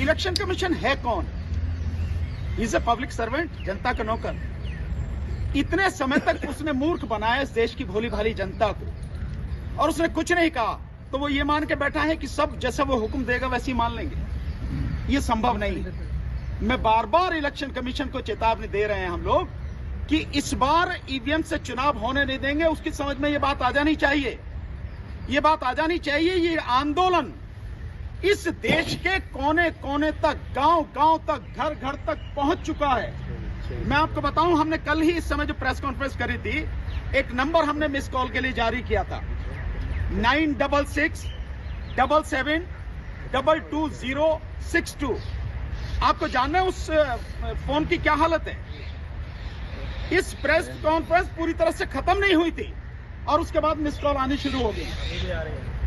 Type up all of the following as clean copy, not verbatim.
Election commission है कौन? Is a public servant, जनता का नौकर। इतने समय तक उसने मूर्ख बनाया इस देश की भोली भाली जनता को, और उसने कुछ नहीं कहा, तो वो ये मान के बैठा है कि सब जैसा वो हुक्म देगा वैसे ही मान लेंगे। ये संभव नहीं है। मैं बार बार इलेक्शन कमीशन को चेतावनी दे रहे हैं हम लोग कि इस बार ईवीएम से चुनाव होने नहीं देंगे। उसकी समझ में ये बात आ जानी चाहिए, ये बात आ जानी चाहिए। ये आंदोलन इस देश के कोने कोने तक, गांव गांव तक, घर घर तक पहुंच चुका है। मैं आपको बताऊं, हमने कल ही इस समय जो प्रेस कॉन्फ्रेंस करी थी, एक नंबर हमने मिस कॉल के लिए जारी किया था, 9667222062। आपको जानना है उस फोन की क्या हालत है? इस प्रेस कॉन्फ्रेंस पूरी तरह से खत्म नहीं हुई थी और उसके बाद मिस कॉल आनी शुरू हो गई।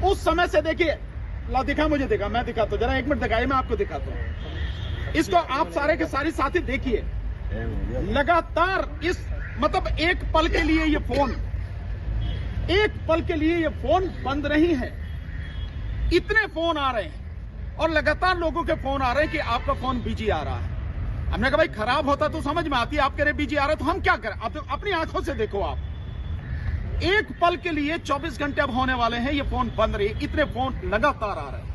उस समय से देखिए, ला दिखा, मुझे दिखा, मैं दिखाता हूं, जरा 1 मिनट दिखाइए, मैं आपको दिखाता हूं। इसको आप सारे के सारे साथी देखिए, लगातार इस मतलब एक पल के लिए ये फोन, एक पल के लिए ये फोन बंद नहीं है। इतने फोन आ रहे हैं और लगातार लोगों के फोन आ रहे हैं कि आपका फोन बिजी आ रहा है। हमने कहा भाई खराब होता तो समझ में आती, आप कह रहे बिजी आ रहा है तो हम क्या करें? आप तो अपनी आंखों से देखो। आप एक पल के लिए 24 घंटे अब होने वाले हैं, ये फोन बंद रही। इतने फोन लगातार आ रहे हैं,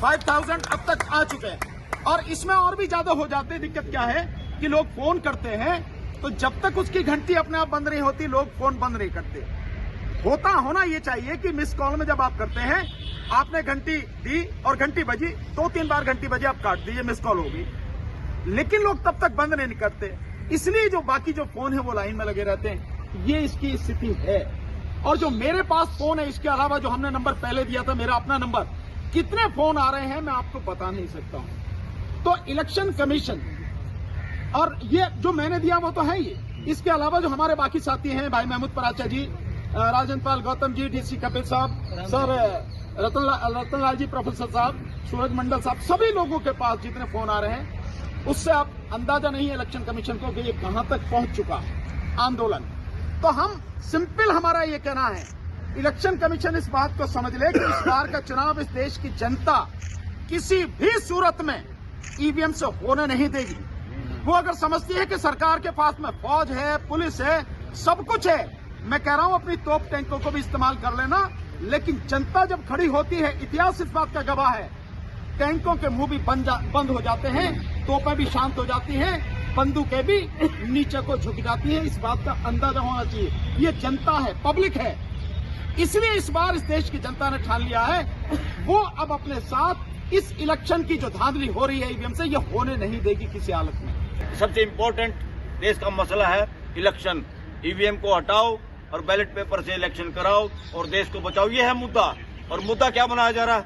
5000 अब तक आ चुके हैं। और इसमें और भी ज्यादा हो जाते हैं। दिक्कत क्या है कि लोग फोन करते हैं तो जब तक उसकी घंटी अपने आप बंद नहीं होती, लोग फोन बंद नहीं करते। होना ये चाहिए कि मिस कॉल में जब आप करते हैं, आपने घंटी दी और घंटी बजी, 2-3 बार घंटी बजी, आप काट दीजिए, मिस कॉल होगी। लेकिन लोग तब तक बंद नहीं करते, इसलिए जो बाकी जो फोन है वो लाइन में लगे रहते हैं। ये इसकी स्थिति है। और जो मेरे पास फोन है, इसके अलावा जो हमने नंबर पहले दिया था, मेरा अपना नंबर, कितने फोन आ रहे हैं मैं आपको बता नहीं सकता हूं। तो इलेक्शन कमीशन, और ये जो मैंने दिया वो तो है ही, इसके अलावा जो हमारे बाकी साथी हैं, भाई महमूद पराचा जी, राजेंद्र पाल गौतम जी, डीसी कपिल साहब, सर रतन लाल जी, प्रोफेसर साहब, सूरज मंडल साहब, सभी लोगों के पास जितने फोन आ रहे हैं, उससे आप अंदाजा नहीं है इलेक्शन कमीशन को कि ये कहां तक पहुंच चुका है आंदोलन। तो हम सिंपल, हमारा ये कहना है, इलेक्शन कमीशन इस बात को समझ ले कि इस बार का चुनाव इस देश की जनता किसी भी सूरत में ईवीएम से होने नहीं देगी। वो अगर समझती है कि सरकार के पास में फौज है, पुलिस है, सब कुछ है, मैं कह रहा हूं अपनी तोप टैंकों को भी इस्तेमाल कर लेना, लेकिन जनता जब खड़ी होती है, इतिहास इस बात का गवाह है, टैंकों के मुंह भी बंद हो जाते हैं, तोपें भी शांत हो जाती हैं, बंदूकें भी नीचे को झुक जाती है। इस बात का अंदाजा होना चाहिए। ये जनता है, पब्लिक है, इसलिए इस बार इस देश की जनता ने ठान लिया है, वो अब अपने साथ इस इलेक्शन की जो धांधली हो रही है ईवीएम से, ये होने नहीं देगी किसी हालत में। सबसे इम्पोर्टेंट देश का मसला है इलेक्शन। ईवीएम को हटाओ और बैलेट पेपर से इलेक्शन कराओ और देश को बचाओ, ये है मुद्दा। और मुद्दा क्या बनाया जा रहा है?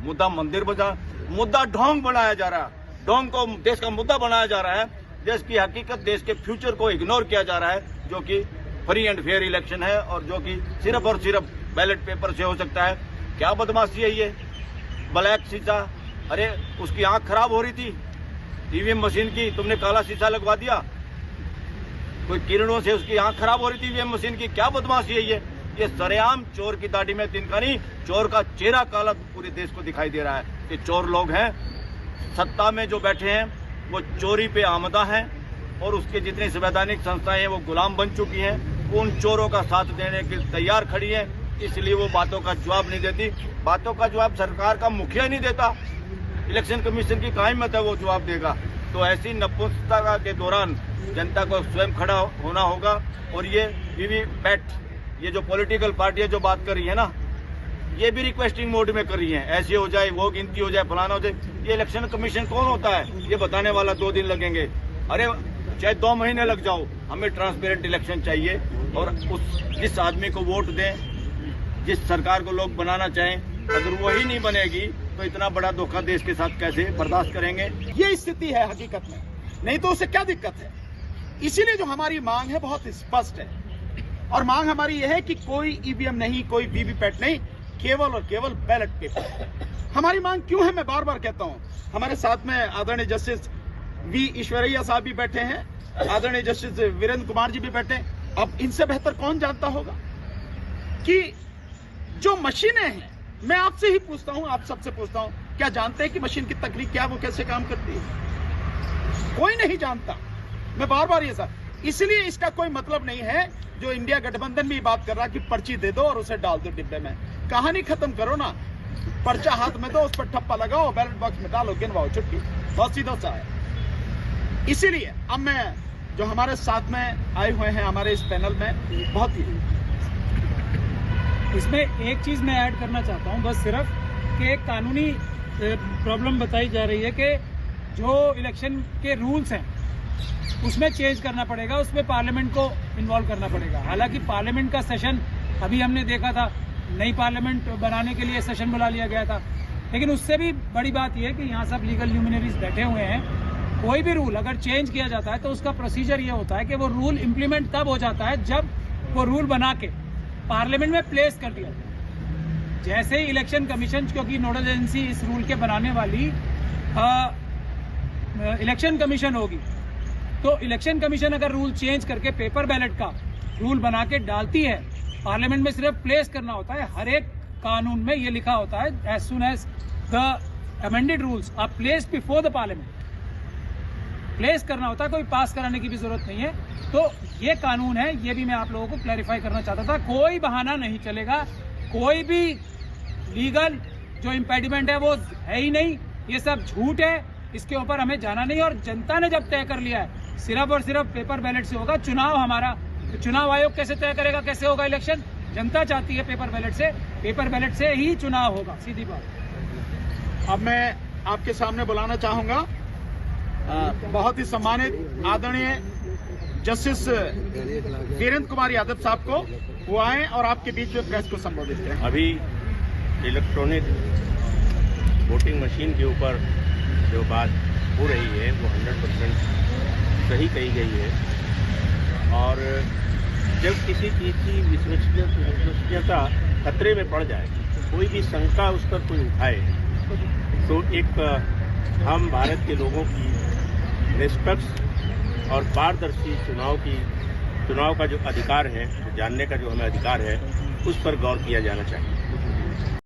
मुद्दा मंदिर मुद्दा ढोंग बनाया जा रहा है। ढोंग को देश का मुद्दा बनाया जा रहा है। देश की हकीकत, देश के फ्यूचर को इग्नोर किया जा रहा है, जो कि फ्री एंड फेयर इलेक्शन है और जो कि सिर्फ और सिर्फ बैलेट पेपर से हो सकता है। क्या बदमाशी है ये? ब्लैक शीशा, अरे उसकी आंख खराब हो रही थी ईवीएम मशीन की, तुमने काला शीशा लगवा दिया। कोई किरणों से उसकी आंख खराब हो रही थी ईवीएम मशीन की। क्या बदमाशी है ये? ये सरेआम चोर की दाढ़ी में तिनका नहीं, चोर का चेहरा काला पूरे देश को दिखाई दे रहा है। ये चोर लोग हैं, सत्ता में जो बैठे हैं वो चोरी पे आमदा हैं और उसके जितनी संवैधानिक संस्थाएं हैं वो गुलाम बन चुकी हैं। वो उन चोरों का साथ देने के तैयार खड़ी हैं, इसलिए वो बातों का जवाब नहीं देती। बातों का जवाब सरकार का मुखिया ही नहीं देता, इलेक्शन कमीशन की कहाँ हिम्मत है वो जवाब देगा? तो ऐसी नपुंसकता के दौरान जनता को स्वयं खड़ा होना होगा। और ये वीवीपैट, ये जो पॉलिटिकल पार्टियां जो बात कर रही है ना, ये भी रिक्वेस्टिंग मोड में कर रही हैं, ऐसे हो जाए, वो गिनती हो जाए, फलाना हो जाए। ये इलेक्शन कमीशन कौन होता है ये बताने वाला? 2 दिन लगेंगे, अरे चाहे 2 महीने लग जाओ, हमें ट्रांसपेरेंट इलेक्शन चाहिए। और जिस आदमी को वोट दें, जिस सरकार को लोग बनाना चाहें, अगर वही नहीं बनेगी तो इतना बड़ा धोखा देश के साथ कैसे बर्दाश्त करेंगे? ये स्थिति है हकीकत में, नहीं तो उसे क्या दिक्कत है? इसीलिए जो हमारी मांग है बहुत स्पष्ट है, और मांग हमारी यह है कि कोई ईवीएम नहीं, कोई वीवीपैट नहीं, केवल और केवल बैलेट पेपर। हमारी मांग क्यों है, मैं बार बार कहता हूं। हमारे साथ में आदरणीय जस्टिस वी ईश्वरैया साहब भी बैठे हैं, आदरणीय जस्टिस वीरेंद्र कुमार जी भी बैठे हैं। अब इनसे बेहतर कौन जानता होगा कि जो मशीनें हैं, मैं आपसे ही पूछता हूं, आप सबसे पूछता हूं क्या जानते हैं कि मशीन की तकनीक क्या है, वो कैसे काम करती है? कोई नहीं जानता। मैं बार बार ये सर, इसलिए इसका कोई मतलब नहीं है जो इंडिया गठबंधन भी बात कर रहा कि पर्ची दे दो और उसे डाल दो डिब्बे में। कहानी खत्म करो ना, पर्चा हाथ में दो, उस पर ठप्पा लगाओ, बैलेट बॉक्स में डालो, गिनवाओ, छुट्टी। बहुत सीधा सा है। इसीलिए अब मैं जो हमारे साथ में आए हुए हैं हमारे इस पैनल में, बहुत ही इसमें एक चीज़ मैं ऐड करना चाहता हूं, बस सिर्फ कि एक कानूनी प्रॉब्लम बताई जा रही है कि जो इलेक्शन के रूल्स हैं उसमें चेंज करना पड़ेगा, उसमें पार्लियामेंट को इन्वॉल्व करना पड़ेगा। हालांकि पार्लियामेंट का सेशन अभी हमने देखा था, नई पार्लियामेंट बनाने के लिए सेशन बुला लिया गया था, लेकिन उससे भी बड़ी बात यह है कि यहाँ सब लीगल ल्यूमिनरीज बैठे हुए हैं। कोई भी रूल अगर चेंज किया जाता है तो उसका प्रोसीजर ये होता है कि वो रूल इम्प्लीमेंट तब हो जाता है जब वो रूल बना के पार्लियामेंट में प्लेस कर दिया जाए। जैसे ही इलेक्शन कमीशन, क्योंकि नोडल एजेंसी इस रूल के बनाने वाली इलेक्शन कमीशन होगी, तो इलेक्शन कमीशन अगर रूल चेंज करके पेपर बैलेट का रूल बना के डालती है, पार्लियामेंट में सिर्फ प्लेस करना होता है। हर एक कानून में ये लिखा होता है, as soon as the amended rules are placed before the parliament, place करना होता है, कोई पास कराने की भी जरूरत नहीं है। तो ये कानून है, ये भी मैं आप लोगों को क्लैरिफाई करना चाहता था। कोई बहाना नहीं चलेगा, कोई भी लीगल जो इम्पेडिमेंट है वो है ही नहीं, ये सब झूठ है, इसके ऊपर हमें जाना नहीं। और जनता ने जब तय कर लिया है सिर्फ और सिर्फ पेपर बैलेट से होगा चुनाव हमारा, तो चुनाव आयोग कैसे तय करेगा कैसे होगा इलेक्शन? जनता चाहती है पेपर बैलेट से ही चुनाव होगा, सीधी बात। अब मैं आपके सामने बुलाना चाहूंगा बहुत ही सम्मानित आदरणीय जस्टिस वीरेंद्र कुमार यादव साहब को, वो आए और आपके बीच में प्रेस को संबोधित करें। अभी इलेक्ट्रॉनिक वोटिंग मशीन के ऊपर जो बात हो रही है वो 100% सही कही गई है। और जब किसी चीज़ की विश्वसनीयता खतरे में पड़ जाए, कोई भी शंका उस पर कोई उठाए, तो एक हम भारत के लोगों की निष्पक्ष और पारदर्शी चुनाव का जो अधिकार है, जानने का जो हमें अधिकार है, उस पर गौर किया जाना चाहिए।